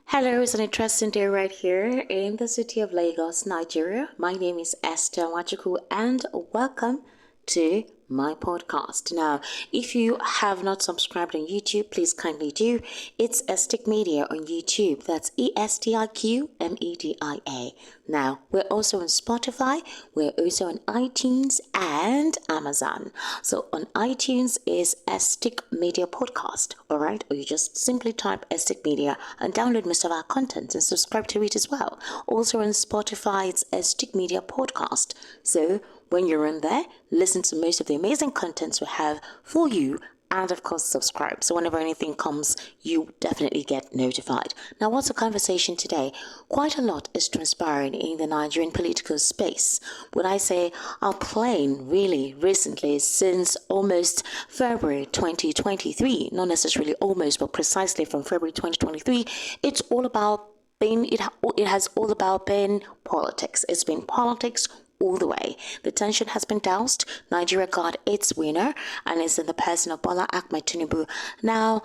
Hello, it's an interesting day right here in the city of Lagos, Nigeria. My name is Esther Wachuku and welcome to my podcast. Now, if you have not subscribed on YouTube, please kindly do. It's EstiQ Media on YouTube. That's EstiQ Media. Now, we're also on Spotify, we're also on iTunes and Amazon. So on iTunes is EstiQ Media Podcast, all right? Or you just simply type EstiQ Media and download most of our content and subscribe to it as well. Also on Spotify, it's EstiQ Media Podcast. So when you're in there, listen to most of the amazing contents we have for you, and of course subscribe, so whenever anything comes you definitely get notified. Now, what's the conversation today? Quite a lot is transpiring in the Nigerian political space. When I say our plane, really recently, since almost February 2023, not necessarily almost but precisely from February 2023, it's all about it has all about been politics. It's been politics all the way. The tension has been doused. Nigeria got its winner, and it's in the person of Bola Ahmed Tinubu. Now,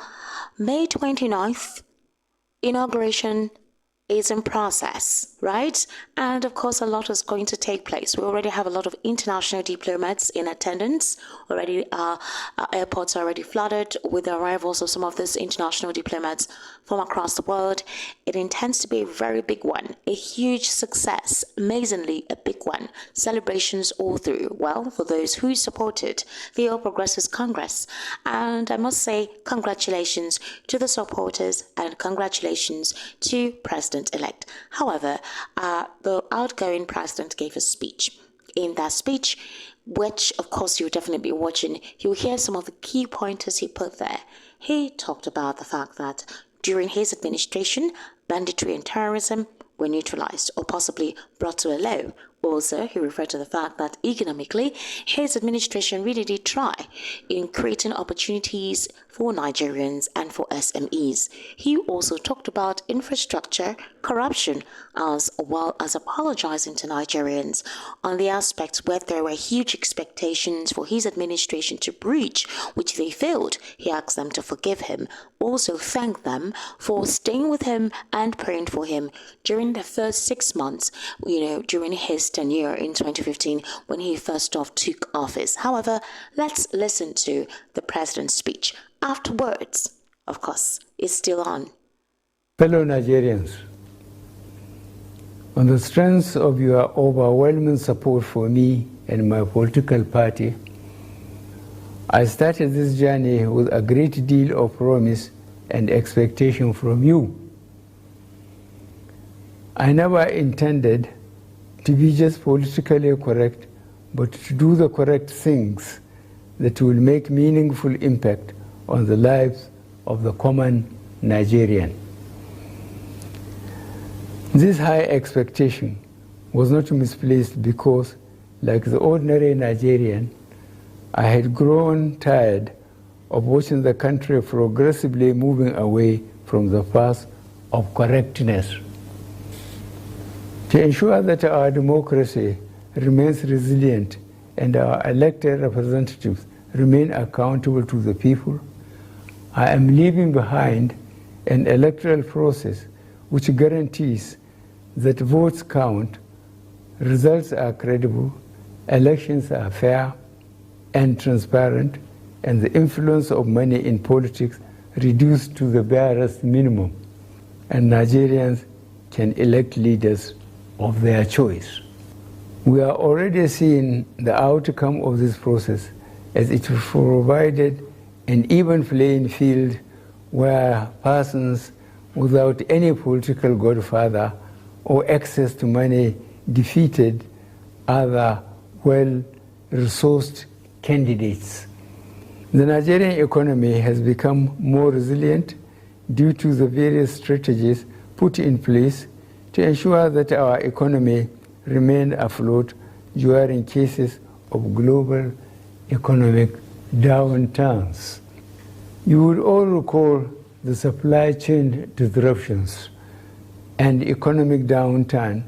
May 29th, inauguration is in process, right? And of course, a lot is going to take place. We already have a lot of international diplomats in attendance. Already, our airports are already flooded with the arrivals of some of these international diplomats from across the world. It intends to be a very big one, a huge success, amazingly a big one. Celebrations all through. Well, for those who supported the All Progressives Congress. And I must say, congratulations to the supporters and congratulations to President-elect. However, the outgoing president gave a speech. In that speech, which of course you'll definitely be watching, you'll hear some of the key pointers he put there. He talked about the fact that during his administration, banditry and terrorism were neutralized or possibly brought to a low. Also, he referred to the fact that economically, his administration really did try in creating opportunities for Nigerians and for SMEs. He also talked about infrastructure, corruption, as well as apologizing to Nigerians on the aspects where there were huge expectations for his administration to breach, which they failed. He asked them to forgive him, also thanked them for staying with him and praying for him during the first 6 months, during his tenure in 2015 when he first off took office. However, let's listen to the president's speech. Afterwards, of course, it's still on. Fellow Nigerians, on the strength of your overwhelming support for me and my political party, I started this journey with a great deal of promise and expectation from you. I never intended to be just politically correct, but to do the correct things that will make meaningful impact on the lives of the common Nigerian. This high expectation was not misplaced because, like the ordinary Nigerian, I had grown tired of watching the country progressively moving away from the path of correctness. To ensure that our democracy remains resilient and our elected representatives remain accountable to the people, I am leaving behind an electoral process which guarantees that votes count, results are credible, elections are fair and transparent, and the influence of money in politics reduced to the barest minimum, and Nigerians can elect leaders of their choice. We are already seeing the outcome of this process, as it provided an even playing field where persons without any political godfather or access to money defeated other well-resourced candidates. The Nigerian economy has become more resilient due to the various strategies put in place to ensure that our economy remained afloat during cases of global economic downturns. You would all recall the supply chain disruptions and economic downturn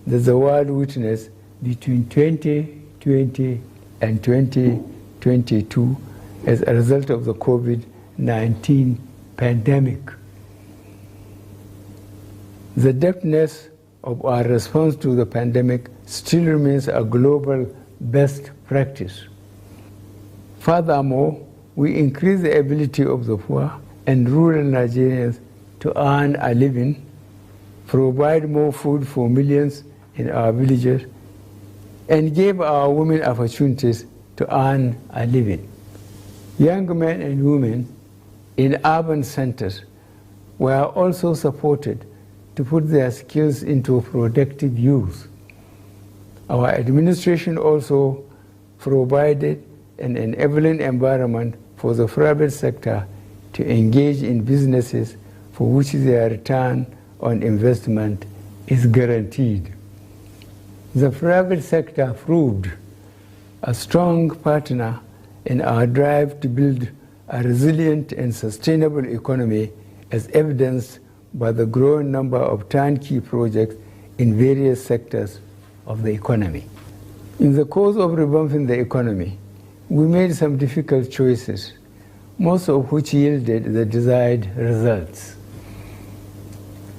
that the world witnessed between 2020 and 2022 as a result of the COVID-19 pandemic. The depthness of our response to the pandemic still remains a global best practice. Furthermore, we increase the ability of the poor and rural Nigerians to earn a living, provide more food for millions in our villages, and gave our women opportunities to earn a living. Young men and women in urban centers were also supported to put their skills into productive use. Our administration also provided an enabling environment for the private sector to engage in businesses for which their return on investment is guaranteed. The private sector proved a strong partner in our drive to build a resilient and sustainable economy, as evidenced by the growing number of turnkey projects in various sectors of the economy. In the course of revamping the economy, we made some difficult choices, most of which yielded the desired results.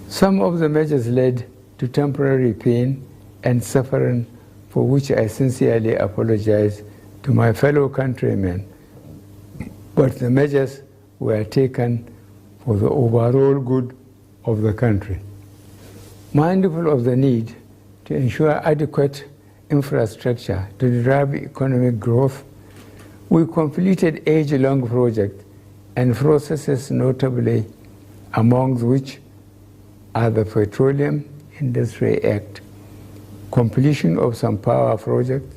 Some of the measures led to temporary pain and suffering, for which I sincerely apologize to my fellow countrymen, but the measures were taken for the overall good of the country. Mindful of the need to ensure adequate infrastructure to drive economic growth, we completed age-long projects and processes, notably among which are the Petroleum Industry Act, completion of some power projects,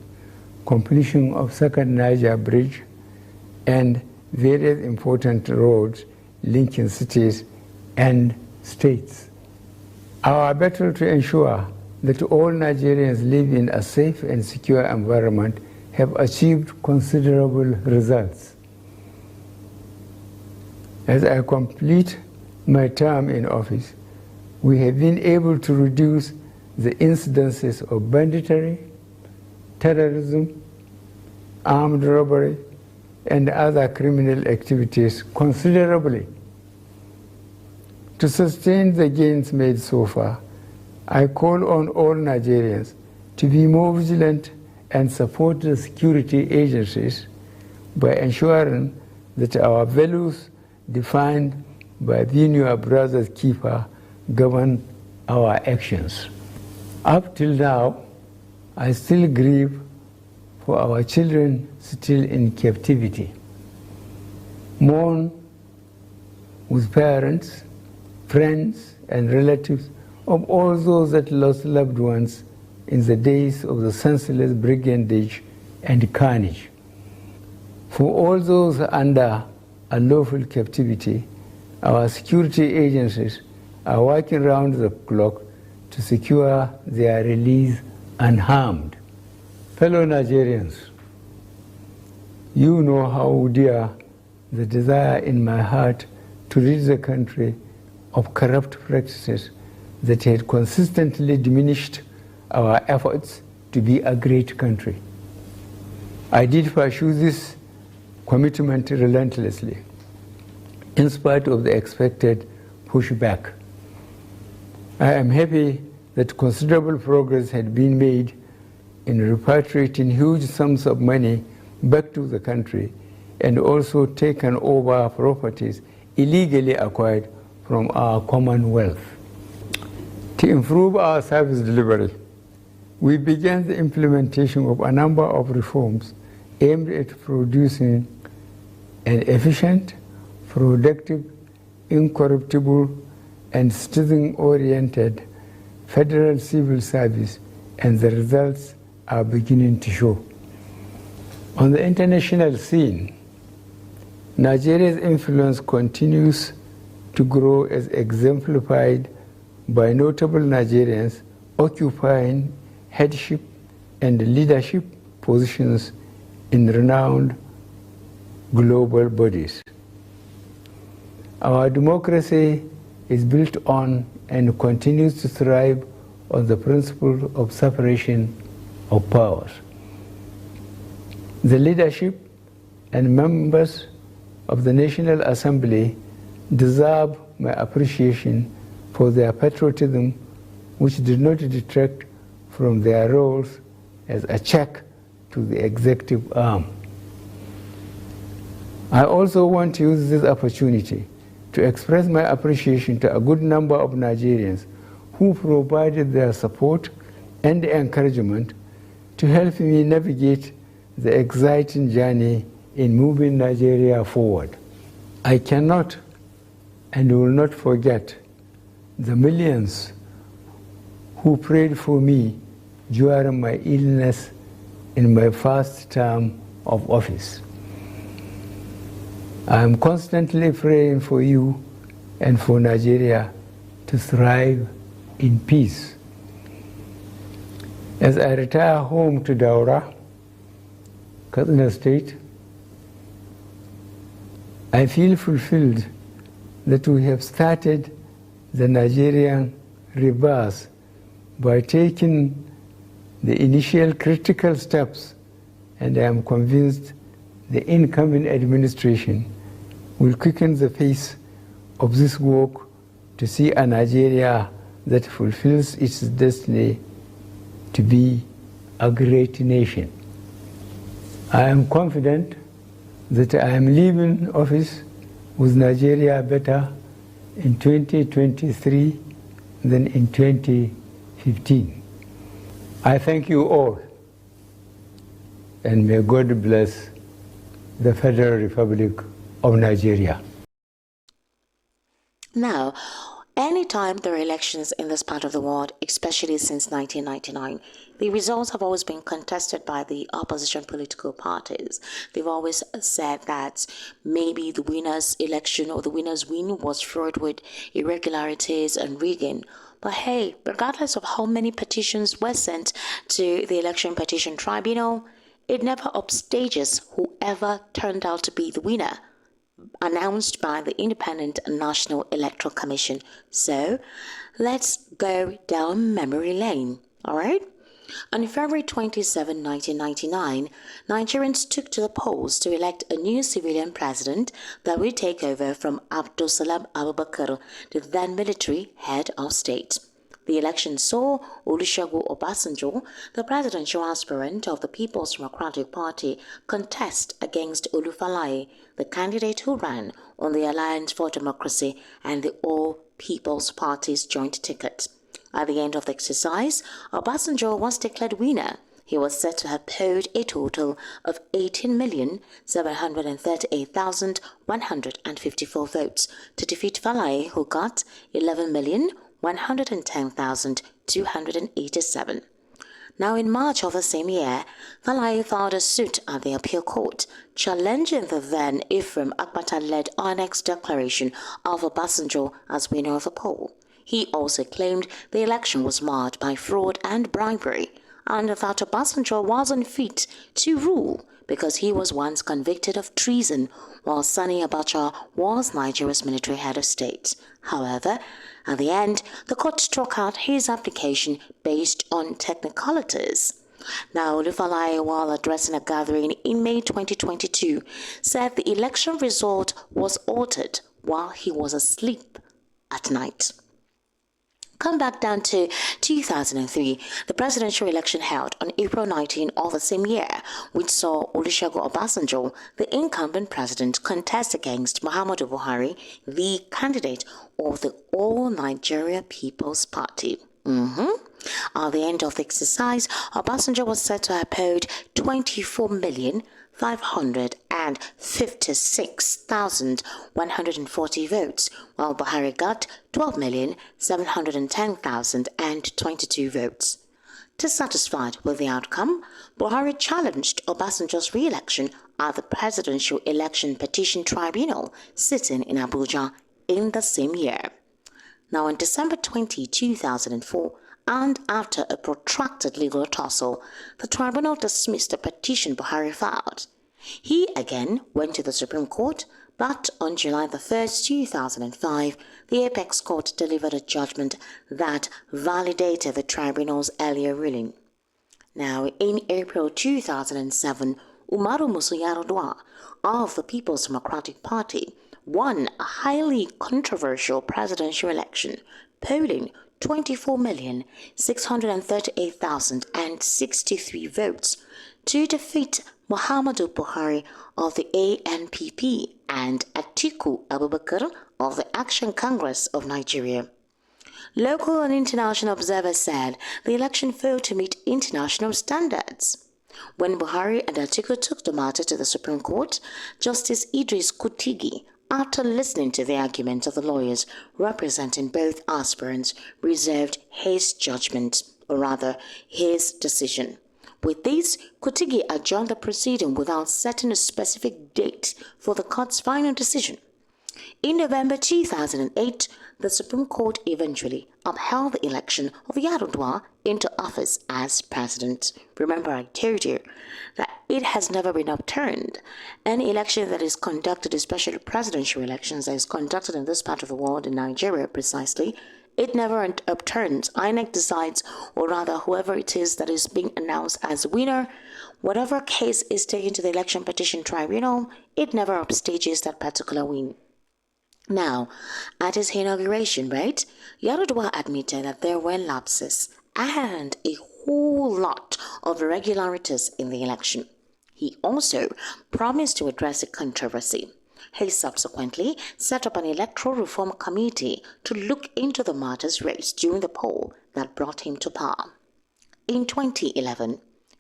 completion of Second Niger Bridge, and various important roads linking cities and states. Our battle to ensure that all Nigerians live in a safe and secure environment have achieved considerable results. As I complete my term in office, we have been able to reduce the incidences of banditry, terrorism, armed robbery, and other criminal activities considerably. To sustain the gains made so far, I call on all Nigerians to be more vigilant and support the security agencies by ensuring that our values defined by being your brother's keeper govern our actions. Up till now, I still grieve for our children still in captivity. Mourn with parents, friends, and relatives of all those that lost loved ones in the days of the senseless brigandage and carnage. For all those under unlawful captivity, our security agencies are working round the clock to secure their release unharmed. Fellow Nigerians, you know how dear the desire in my heart to rid the country of corrupt practices that had consistently diminished our efforts to be a great country. I did pursue this commitment relentlessly, in spite of the expected pushback. I am happy that considerable progress had been made in repatriating huge sums of money back to the country and also taken over properties illegally acquired from our commonwealth. To improve our service delivery, we began the implementation of a number of reforms aimed at producing an efficient, productive, incorruptible, and citizen-oriented federal civil service, and the results are beginning to show. On the international scene, Nigeria's influence continues to grow, as exemplified by notable Nigerians occupying headship and leadership positions in renowned global bodies. Our democracy is built on and continues to thrive on the principle of separation of powers. The leadership and members of the National Assembly deserve my appreciation for their patriotism, which did not detract from their roles as a check to the executive arm. I also want to use this opportunity to express my appreciation to a good number of Nigerians who provided their support and encouragement to help me navigate the exciting journey in moving Nigeria forward. I cannot and will not forget the millions who prayed for me during my illness in my first term of office. I am constantly praying for you and for Nigeria to thrive in peace. As I retire home to Daura, Katsina State, I feel fulfilled that we have started the Nigerian rebirth by taking the initial critical steps, and I am convinced the incoming administration will quicken the pace of this work to see a Nigeria that fulfills its destiny to be a great nation. I am confident that I am leaving office with Nigeria better in 2023 than in 2015. I thank you all, and may God bless the Federal Republic of Nigeria. Now, anytime there are elections in this part of the world, especially since 1999, the results have always been contested by the opposition political parties. They've always said that maybe the winner's election or the winner's win was fraught with irregularities and rigging. But hey, regardless of how many petitions were sent to the Election Petition Tribunal, it never upstages whoever turned out to be the winner, announced by the Independent National Electoral Commission. So, let's go down memory lane, alright? On February 27, 1999, Nigerians took to the polls to elect a new civilian president that will take over from Abdulsalam Abubakar, the then military head of state. The election saw Olusegun Obasanjo, the presidential aspirant of the People's Democratic Party, contest against Olufalaye, the candidate who ran on the Alliance for Democracy and the All People's Party's joint ticket. At the end of the exercise, Obasanjo was declared winner. He was said to have polled a total of 18,738,154 votes to defeat Falaye, who got 11,110,287. Now, in March of the same year, Falaye filed a suit at the appeal court, challenging the then Ephraim Akpata-led annexed declaration of Obasanjo as winner of the poll. He also claimed the election was marred by fraud and bribery, and that Obasanjo wasn't fit to rule because he was once convicted of treason, while Sani Abacha was Nigeria's military head of state. However, at the end, the court struck out his application based on technicalities. Now, Olufalaye, while addressing a gathering in May 2022, said the election result was altered while he was asleep at night. Come back down to 2003, the presidential election held on April 19 of the same year, which saw Olusegun Obasanjo, the incumbent president, contest against Muhammadu Buhari, the candidate of the All Nigeria People's Party. At the end of the exercise, Obasanjo was said to have polled 24,556,140 votes, while Buhari got 12,710,022 votes. Dissatisfied with the outcome, Buhari challenged Obasanjo's re-election at the Presidential Election Petition Tribunal sitting in Abuja in the same year. Now, on December 20, 2004, and after a protracted legal tussle, the tribunal dismissed the petition Buhari filed. He again went to the Supreme Court, but on July 1st, 2005, the Apex Court delivered a judgment that validated the tribunal's earlier ruling. Now, in April 2007, Umaru Musa Yar'Adua of the People's Democratic Party won a highly controversial presidential election, polling 24,638,063 votes to defeat Muhammadu Buhari of the ANPP and Atiku Abubakar of the Action Congress of Nigeria. Local and international observers said the election failed to meet international standards. When Buhari and Atiku took the matter to the Supreme Court, Justice Idris Kutigi, after listening to the arguments of the lawyers representing both aspirants, reserved his judgment, or rather, his decision. With this, Kutigi adjourned the proceeding without setting a specific date for the court's final decision. In November 2008, the Supreme Court eventually upheld the election of Yar'Adua into office as president. Remember, I told you that it has never been overturned. Any election that is conducted, especially presidential elections that is conducted in this part of the world, in Nigeria precisely, it never overturns. INEC decides, or rather whoever it is that is being announced as winner, whatever case is taken to the election petition tribunal, it never upstages that particular win. Now, at his inauguration, right, Yar'Adua admitted that there were lapses and a whole lot of irregularities in the election. He also promised to address the controversy. He subsequently set up an electoral reform committee to look into the matters raised during the poll that brought him to power. In 2011,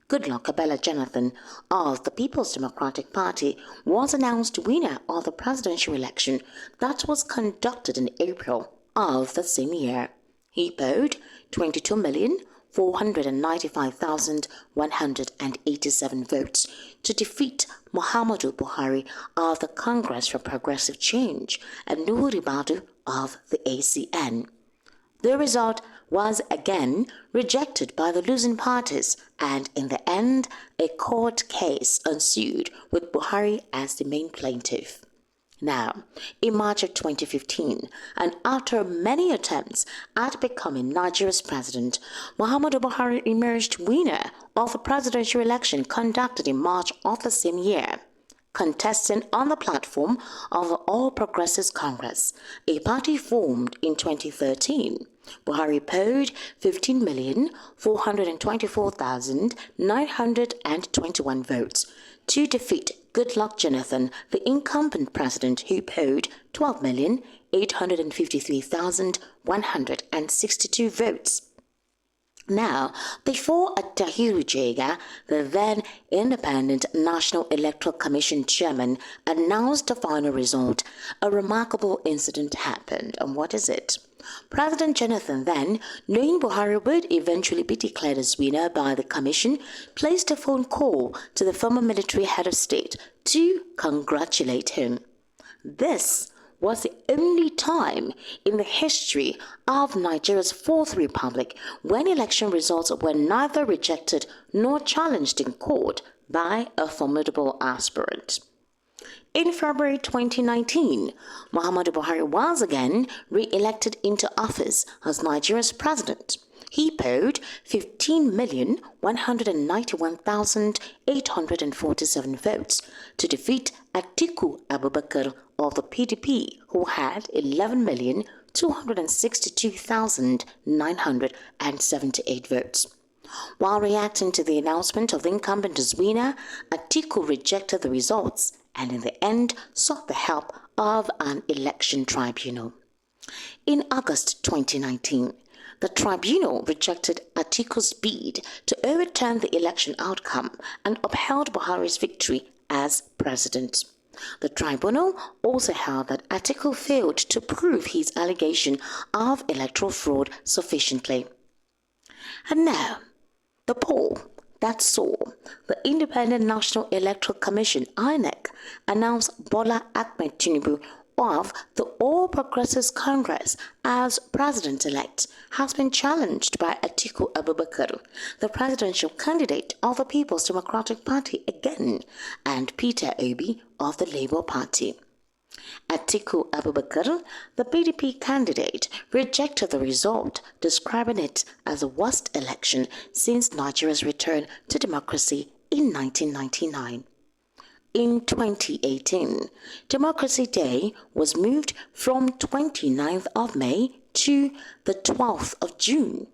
Goodluck Ebele Jonathan of the People's Democratic Party was announced winner of the presidential election that was conducted in April of the same year. He polled 22,495,187 votes to defeat Muhammadu Buhari of the Congress for Progressive Change and Nuhu Ribadu of the ACN. The result was again rejected by the losing parties, and in the end, a court case ensued with Buhari as the main plaintiff. Now, in March of 2015, and after many attempts at becoming Nigeria's president, Muhammadu Buhari emerged winner of the presidential election conducted in March of the same year, contesting on the platform of the All Progressives Congress, a party formed in 2013. Buhari polled 15,424,921 votes to defeat Goodluck Jonathan, the incumbent president, who polled 12,853,162 votes. Now, before Atahiru Jega, the then Independent National Electoral Commission chairman, announced the final result, a remarkable incident happened. And what is it? President Jonathan then, knowing Buhari would eventually be declared as winner by the commission, placed a phone call to the former military head of state to congratulate him. This was the only time in the history of Nigeria's Fourth Republic when election results were neither rejected nor challenged in court by a formidable aspirant. In February 2019, Muhammadu Buhari was again re-elected into office as Nigeria's president. He polled 15,191,847 votes to defeat Atiku Abubakar of the PDP, who had 11,262,978 votes. While reacting to the announcement of the incumbent as winner, Atiku rejected the results and in the end sought the help of an election tribunal. In August 2019, the tribunal rejected Atiku's bid to overturn the election outcome and upheld Buhari's victory as president. The tribunal also held that Atiku failed to prove his allegation of electoral fraud sufficiently. And now, the poll that saw the Independent National Electoral Commission, INEC, announce Bola Ahmed Tinubu of the All Progressives Congress as president-elect has been challenged by Atiku Abubakar, the presidential candidate of the People's Democratic Party again, and Peter Obi of the Labour Party. Atiku Abubakar, the PDP candidate, rejected the result, describing it as the worst election since Nigeria's return to democracy in 1999. In 2018, Democracy Day was moved from 29th of May to the 12th of June.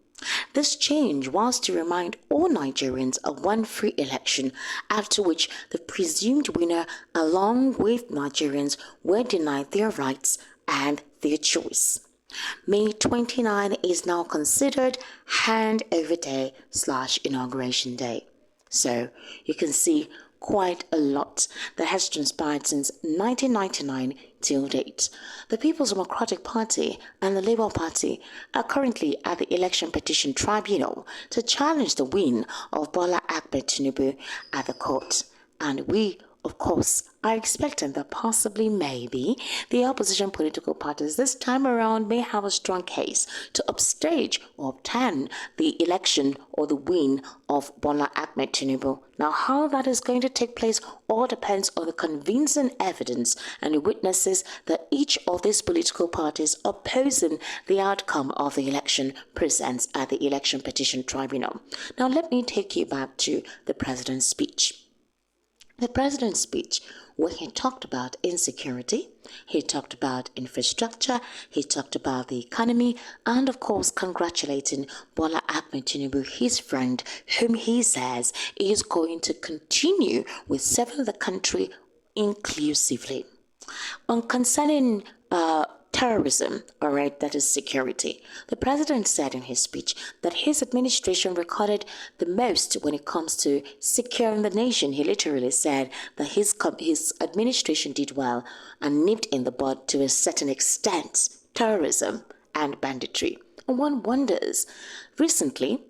This change was to remind all Nigerians of one free election, after which the presumed winner, along with Nigerians, were denied their rights and their choice. May 29 is now considered Handover Day / Inauguration Day. So you can see quite a lot that has transpired since 1999 till date. The People's Democratic Party and the Labour Party are currently at the Election Petition Tribunal to challenge the win of Bola Ahmed Tinubu at the court. And we, of course, are expecting that possibly, maybe, the opposition political parties this time around may have a strong case to upstage or obtain the election or the win of Bola Ahmed Tinubu. Now, how that is going to take place all depends on the convincing evidence and the witnesses that each of these political parties opposing the outcome of the election presents at the Election Petition Tribunal. Now, let me take you back to the president's speech. The president's speech, where he talked about insecurity, he talked about infrastructure, he talked about the economy, and of course congratulating Bola Ahmed Tinubu, his friend, whom he says is going to continue with serving the country inclusively. On concerning terrorism, all right, that is security. The president said in his speech that his administration recorded the most when it comes to securing the nation. He literally said that his administration did well and nipped in the bud to a certain extent terrorism and banditry. And one wonders, recently,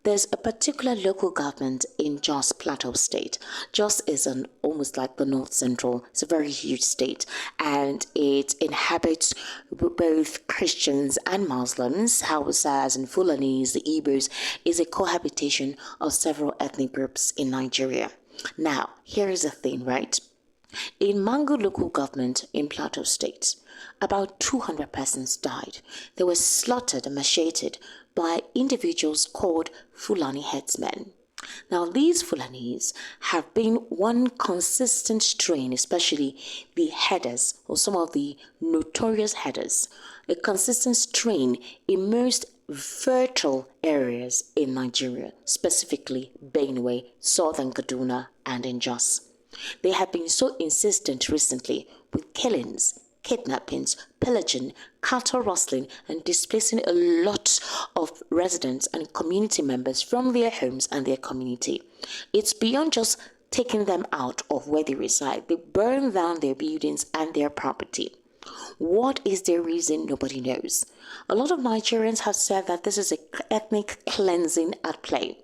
there's a particular local government in Jos Plateau State. Jos is almost like the North Central. It's a very huge state, and it inhabits both Christians and Muslims, Hausas and Fulanis, the Igbos. Is a cohabitation of several ethnic groups in Nigeria. Now, here is the thing, right? In Mango local government in Plateau State, about 200 persons died. They were slaughtered and macheted by individuals called Fulani headsmen. Now, these Fulanis have been one consistent strain, especially the headers or some of the notorious headers, a consistent strain in most fertile areas in Nigeria, specifically Benue, Southern Kaduna, and in Jos. They have been so insistent recently with killings, kidnappings, pillaging, cattle rustling, and displacing a lot of residents and community members from their homes and their community. It's beyond just taking them out of where they reside. They burn down their buildings and their property. What is their reason? Nobody knows. A lot of Nigerians have said that this is an ethnic cleansing at play.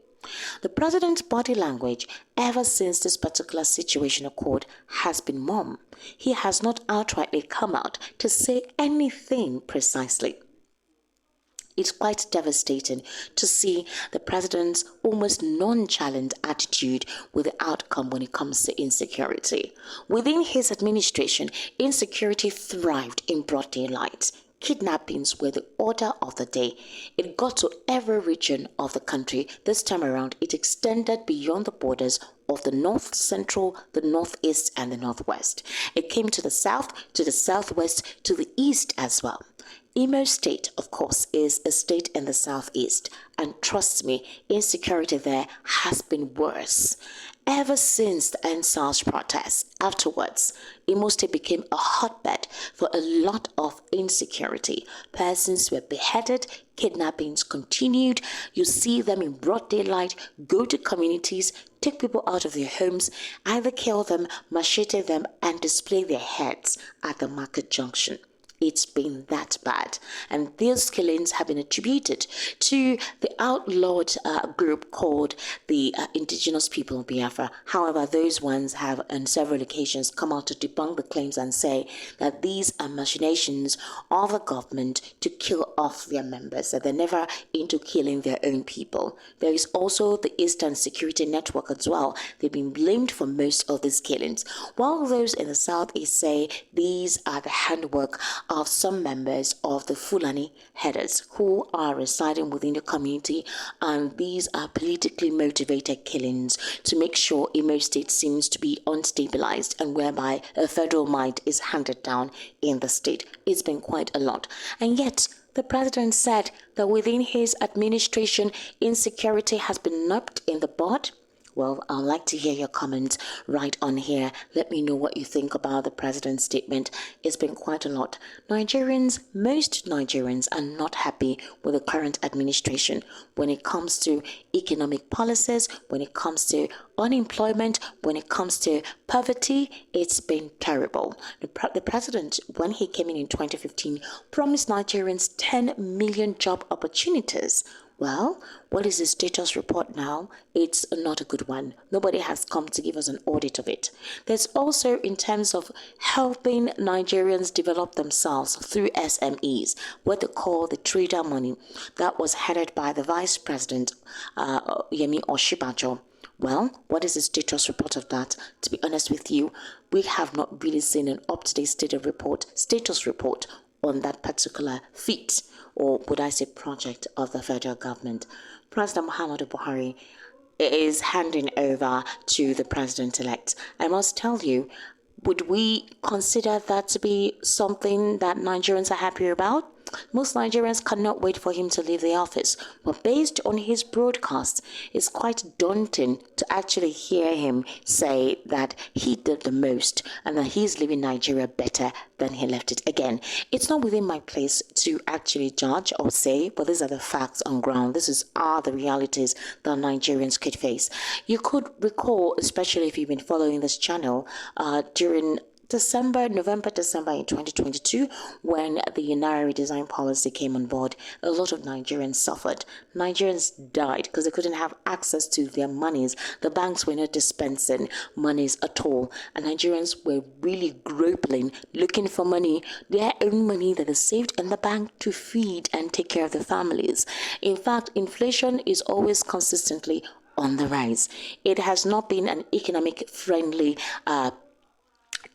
The president's body language ever since this particular situation occurred has been mum. He has not outrightly come out to say anything precisely. It's quite devastating to see the president's almost nonchalant attitude with the outcome when it comes to insecurity. Within his administration, insecurity thrived in broad daylight. Kidnappings were the order of the day. It got to every region of the country. This time around, it extended beyond the borders of the North Central, the Northeast, and the Northwest. It came to the South, to the Southwest, to the East as well. Imo State, of course, is a state in the Southeast, and trust me, insecurity there has been worse. Ever since the EndSARS protests, afterwards, Imo State became a hotbed for a lot of insecurity. Persons were beheaded, kidnappings continued. You see them in broad daylight, go to communities, take people out of their homes, either kill them, machete them, and display their heads at the market junction. It's been that bad, and these killings have been attributed to the outlawed group called the Indigenous People of Biafra. However, those ones have on several occasions come out to debunk the claims and say that these are machinations of the government to kill off their members, that they're never into killing their own people. There is also the Eastern Security Network as well. They've been blamed for most of these killings, while those in the Southeast say these are the handwork of some members of the Fulani headers who are residing within the community, and these are politically motivated killings to make sure Imo State seems to be unstabilized and whereby a federal might is handed down in the state. It's been quite a lot, and yet The president said that within his administration, insecurity has been nipped in the bud. Well, I'd like to hear your comments right on here. Let me know what you think about the president's statement. It's been quite a lot. Most Nigerians are not happy with the current administration when it comes to economic policies, when it comes to unemployment, when it comes to poverty. It's been terrible. The president, when he came in 2015, promised Nigerians 10 million job opportunities. Well, what is the status report now? It's not a good one. Nobody has come to give us an audit of it. There's also in terms of helping Nigerians develop themselves through SMEs, what they call the trader money. That was headed by the Vice President, Yemi Oshibajo. Well, what is the status report of that? To be honest with you, we have not really seen an up-to-date status report on that particular feat, or would I say project of the federal government. President Muhammadu Buhari is handing over to the president-elect. I must tell you, would we consider that to be something that Nigerians are happy about? Most Nigerians cannot wait for him to leave the office, but based on his broadcast, it's quite daunting to actually hear him say that he did the most and that he's leaving Nigeria better than he left it. Again, it's not within my place to actually judge or say, but these are the facts on ground. These are the realities that Nigerians could face. You could recall, especially if you've been following this channel, during November, December in 2022, when the Naira redesign policy came on board, a lot of Nigerians suffered. Nigerians died because they couldn't have access to their monies. The banks were not dispensing monies at all. And Nigerians were really groping, looking for money, their own money that they saved in the bank to feed and take care of their families. In fact, inflation is always consistently on the rise. It has not been an economic friendly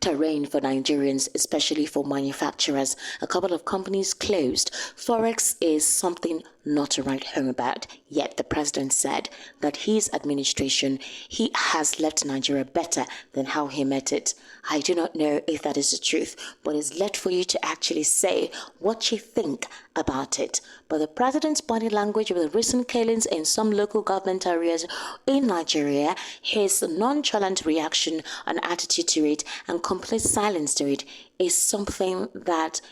terrain for Nigerians, especially for manufacturers. A couple of companies closed. Forex is something not to write home about. Yet the president said that his administration, he has left Nigeria better than how he met it. I do not know if that is the truth, but it's left for you to actually say what you think about it. But the president's body language with the recent killings in some local government areas in Nigeria, his nonchalant reaction and attitude to it, and complete silence to it is something that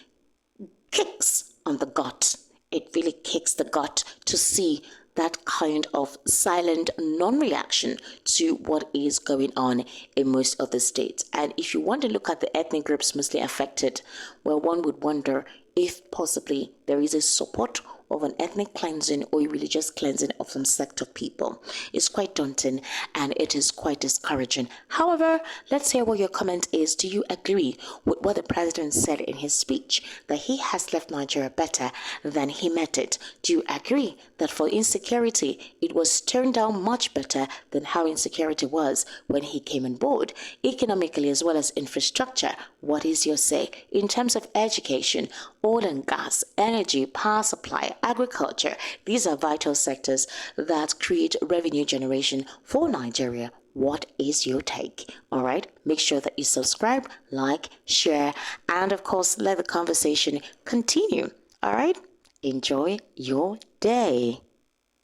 kicks on the gut. It really kicks the gut to see that kind of silent non-reaction to what is going on in most of the states. And if you want to look at the ethnic groups mostly affected, well, one would wonder if possibly there is a support of an ethnic cleansing or a religious cleansing of some sect of people. It's quite daunting and it is quite discouraging. However, let's hear what your comment is. Do you agree with what the president said in his speech, that he has left Nigeria better than he met it? Do you agree that for insecurity, it was turned down much better than how insecurity was when he came on board? Economically as well as infrastructure, what is your say? In terms of education, oil and gas, energy, power supply, agriculture, these are vital sectors that create revenue generation for Nigeria. What is your take? All right, make sure that you subscribe, like, share, and of course, let the conversation continue. All right, enjoy your day.